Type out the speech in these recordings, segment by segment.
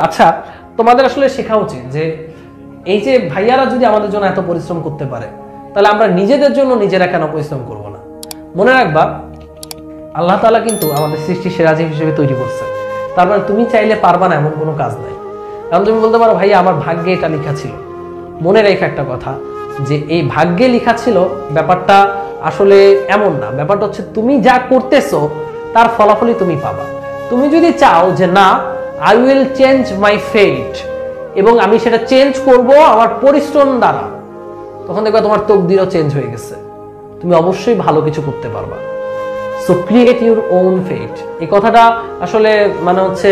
আচ্ছা, তোমাদের আসলে শেখা উচিত যে এই যে ভাইয়ারা যদি আমাদের জন্য এত পরিশ্রম করতে পারে, তাহলে আমরা নিজেদের জন্য নিজেরা কেন পরিশ্রম করব না? মনে রাখবা, আল্লাহ তাআলা কিন্তু আমাদের সৃষ্টি সেরা জীব হিসেবে তৈরি করছে। তারপরে তুমি চাইলে পারবা না এমন কোনো কাজ নাই। কারণ তুমি বলতে পারো, ভাইয়া আমার ভাগ্যে এটা লেখা ছিল। মনে রেখে একটা কথা, যে এই ভাগ্যে লেখা ছিল ব্যাপারটা আসলে এমন না। ব্যাপারটা হচ্ছে তুমি যা করতেছো তার ফলাফলই তুমি পাবা। তুমি যদি চাও যে না, আই উইল চেঞ্জ মাই ফেট, এবং আমি সেটা চেঞ্জ করব আমার পরিশ্রম দ্বারা, তখন দেখবা তোমার তকদিরও চেঞ্জ হয়ে গেছে। তুমি অবশ্যই ভালো কিছু করতে পারবা। So create your own fate. এই কথাটা আসলে মানে হচ্ছে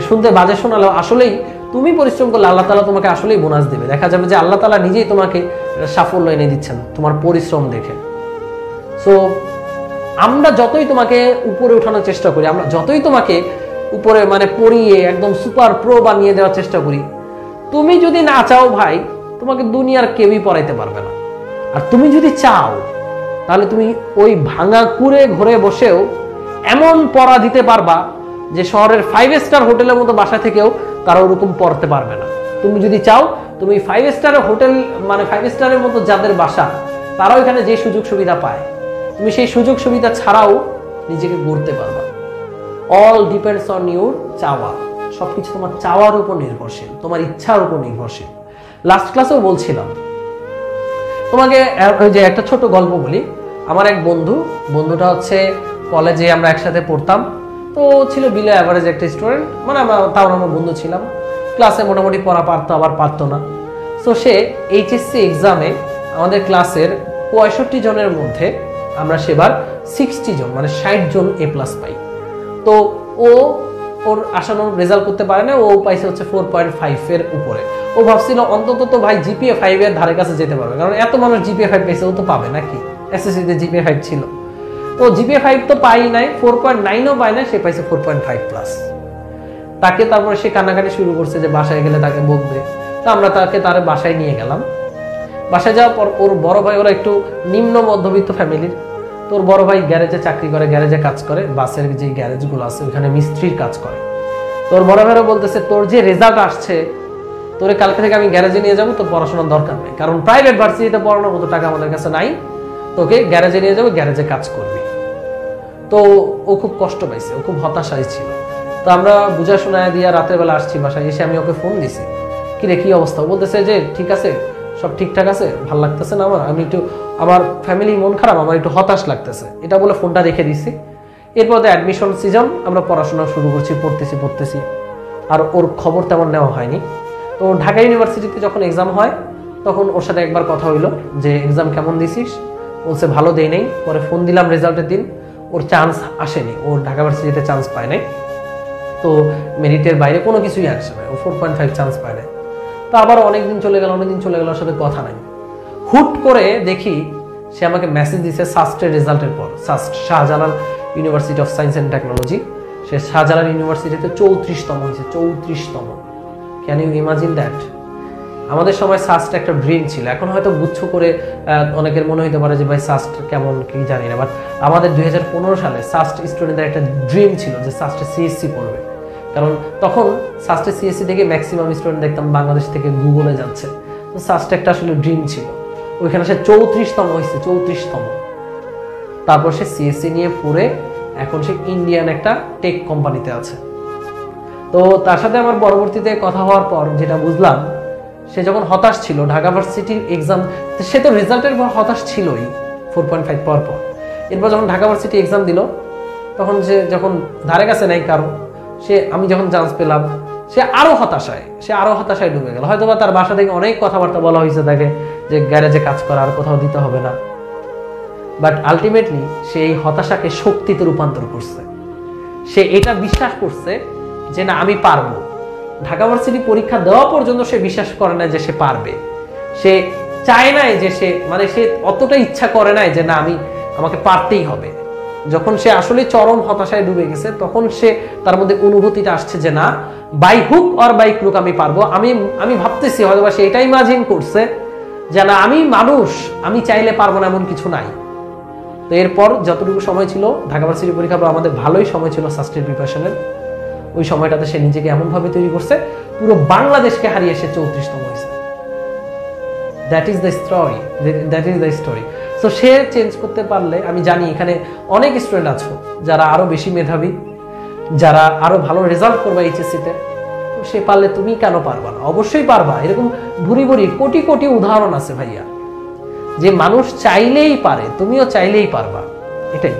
শুনতে বাজে শোনালেও আসলেই তুমি পরিশ্রম করলে আল্লাহ তাআলা তোমাকে আসলেই বোনাস দেবে। দেখা যাবে যে আল্লাহ তাআলা নিজেই তোমাকে সাফল্য এনে দিচ্ছেন তোমার পরিশ্রম দেখে। সো আমরা যতই তোমাকে উপরে উঠানোর চেষ্টা করি, আমরা যতই তোমাকে উপরে মানে পড়িয়ে একদম সুপার প্রো বানিয়ে দেওয়ার চেষ্টা করি, তুমি যদি না চাও ভাই, তোমাকে দুনিয়ার কেউই পড়াইতে পারবে না। আর তুমি যদি চাও, তাহলে তুমি ওই ভাঙা কুড়ে ঘরে বসেও এমন পড়া দিতে পারবা যে শহরের 5 স্টার হোটেলের মতো বাসা থেকেও কারো ওরকম পড়তে পারবে না। তুমি যদি চাও, তুমি 5 স্টারের হোটেল মানে 5 স্টারের মতো যাদের বাসা, তারাও এখানে যে সুযোগ সুবিধা পায়, তুমি সেই সুযোগ সুবিধা ছাড়াও নিজেকে গড়তে পারবা। অল ডিপেন্ডস অন ইউর চাওয়া। সবকিছু তোমার চাওয়ার উপর নির্ভরশীল, তোমার ইচ্ছার উপর নির্ভরশীল। লাস্ট ক্লাসেও বলছিলাম তোমাকে, ওই যে একটা ছোট গল্প বলি। আমার এক বন্ধুটা হচ্ছে কলেজে আমরা একসাথে পড়তাম। তো ছিল বিলো অ্যাভারেজ একটা স্টুডেন্ট, মানে তাও আমরা বন্ধু ছিলাম। ক্লাসে মোটামুটি পড়া পারতো, আবার পারতো না। সো সে এইচএসসি এক্সামে আমাদের ক্লাসের 65 জনের মধ্যে আমরা সেবার 60 জন মানে 60 জন A+ পাই। তো ওর আশানুরূপ রেজাল্ট করতে পারে না। ও পাইছে হচ্ছে 4.5 এর উপরে। ও ভাবছিল অন্তত তো ভাই জিপিএ 5 এর ধারে কাছে যেতে পারবে, কারণ এত মানুষ জিপিএ 5 পেয়েছে, ও তো পাবে নাকি। এসএসসি তে জিপিএ 5 ছিল, তো জিপিএ 5 তো পাই নাই, 4.9ও পায় না, সে পাইছে 4.5+। তাকে তারপরে সে কান্নাকাটি শুরু করছে যে বাসায় গেলে তাকে বকবে। তো আমরা তার বাসায় নিয়ে গেলাম। বাসায় যাওয়ার পর ওর বড় ভাই, ওরা একটু নিম্ন মধ্যবিত্ত ফ্যামিলির, তোর বড় ভাই গ্যারেজে চাকরি করে, গ্যারেজে কাজ করে, বাসের যে গ্যারেজগুলো আছে ওখানে মিস্ত্রির কাজ করে। তোর বড় ভাইরা বলতেছে, তোর যে রেজাল্ট আসছে, তোরে কালকে থেকে আমি গ্যারেজে নিয়ে যাবো, তোর পড়াশোনার দরকার নেই, কারণ প্রাইভেট ভার্সিটিতে পড়ানোর মতো টাকা আমাদের কাছে নাই, তোকে গ্যারেজে নিয়ে যাবো, গ্যারেজে কাজ করবি। তো ও খুব কষ্ট পাইছে, ও খুব হতাশায় ছিল। তো আমরা বুঝা শোনায় দিয়ে রাতের বেলা আসছি বাসায়, এসে আমি ওকে ফোন দিছি, কিরে কি অবস্থা? ও বলতেছে যে ঠিক আছে, সব ঠিকঠাক আছে, ভাল লাগতেছে না আমার, আমি একটু, আমার ফ্যামিলি মন খারাপ, আমার একটু হতাশ লাগতেছে, এটা বলে ফোনটা রেখে দিছি। এরপর অ্যাডমিশন সিজন, আমরা পড়াশোনা শুরু করছি, পড়তেছি। আর ওর খবর তেমন নেওয়া হয়নি। তো ঢাকা ইউনিভার্সিটিতে যখন এক্সাম হয়, তখন ওর সাথে একবার কথা হইলো যে এক্সাম কেমন দিছিস? বলছে ভালো দেই নাই। পরে ফোন দিলাম রেজাল্টের দিন, ওর চান্স আসেনি, ও ঢাকা ইউনিভার্সিটিতে চান্স পায় নাই। তো মেরিটের বাইরে কোনো কিছুই আসে না, ও 4.5 চান্স পায় নাই। তো আবার অনেকদিন চলে গেল, ওর সাথে কথা নাই। হুট করে দেখি সে আমাকে মেসেজ দিছে সাস্টের রেজাল্টের পর। SUST Shahjalal university of science and technology, সে শাহজালাল ইউনিভার্সিটিতে 34তম হয়েছে, 34তম। Can you imagine that? আমাদের সময় সাস্ট একটা ড্রিম ছিল, এখন হয়তো গুচ্ছ করে অনেকের মনে হইতে পারে যে ভাই সাস্ট কেমন কি জানি না, বাট আমাদের 2015 সালে সাস্ট স্টুডেন্টদের একটা ড্রিম ছিল যে সাস্টে সিএসসি পড়বে। কারণ তখন সাস্টে সিএসসি থেকে ম্যাক্সিমাম স্টুডেন্ট দেখতাম বাংলাদেশ থেকে গুগলে যাচ্ছে। তো সাস্ট একটা আসলে ড্রিম ছিল। ওইখানে সে 34তম হয়েছে, 34তম। তারপর সে সিএসসি নিয়ে পড়ে এখন সে ইন্ডিয়ান একটা টেক কোম্পানিতে আছে। তো তার সাথে আমার পরবর্তীতে কথা হওয়ার পর যেটা বুঝলাম, সে যখন হতাশ ছিল ঢাকা ভার্সিটির এক্সাম, সে তো রেজাল্টের পর হতাশ ছিলই 4.5 পর। এরপর যখন ঢাকা ভার্সিটি এক্সাম দিল, তখন সে যখন ধারে কাছে নাই কারো, আমি যখন চান্স পেলাম, সে আরো হতাশায় ডুবে গেল। হয়তো বা তার বাসা থেকে অনেক কথাবার্তা বলা হয়েছে তাকে যে গ্যারেজে কাজ করা, আর কোথাও দিতে হবে না। বাট আলটিমেটলি সে এই হতাশাকে শক্তিতে রূপান্তর করছে। সে এটা বিশ্বাস করছে যে না, আমি পারবো। ঢাকা ভার্সিটি পরীক্ষা দেওয়া পর্যন্ত সে বিশ্বাস করে না যে সে পারবে। সে চায় নাই যে সে অতটা ইচ্ছা করে নাই যে না, আমাকে পারতেই হবে। যখন সে আসলে চরম হতাশায় ডুবে গেছে, তখন তার মধ্যে অনুভূতিটা আসছে যে না, by hook or by crook আমি পারবো। আমি ভাবতেছি হয়তো সে এটাই ইমাজিন করছে যে না, আমি মানুষ, আমি চাইলে পারবো না এমন কিছু নাই। তো এরপর যতটুকু সময় ছিল ঢাকা ভার্সিটি পরীক্ষা, আমাদের ভালোই সময় ছিল সাস্টের প্রিপারেশনের। ওই সময়টাতে সে নিজেকে এমনভাবে তৈরি করছে পুরো বাংলাদেশকে হারিয়ে সে 34তম হয়েছে। That is the story. So say change করতে পারলে, আমি জানি এখানে অনেক স্টুডেন্ট আছো যারা আরো বেশি মেধাবী, যারা আরো ভালো রেজাল্ট করবে এইচএসসিতে, সে পারলে তুমি কেন পারবা না? অবশ্যই পারবা। এরকম ভুরি ভুরি কোটি কোটি উদাহরণ আছে ভাইয়া, যে মানুষ চাইলেই পারে, তুমিও চাইলেই পারবা। এটাই।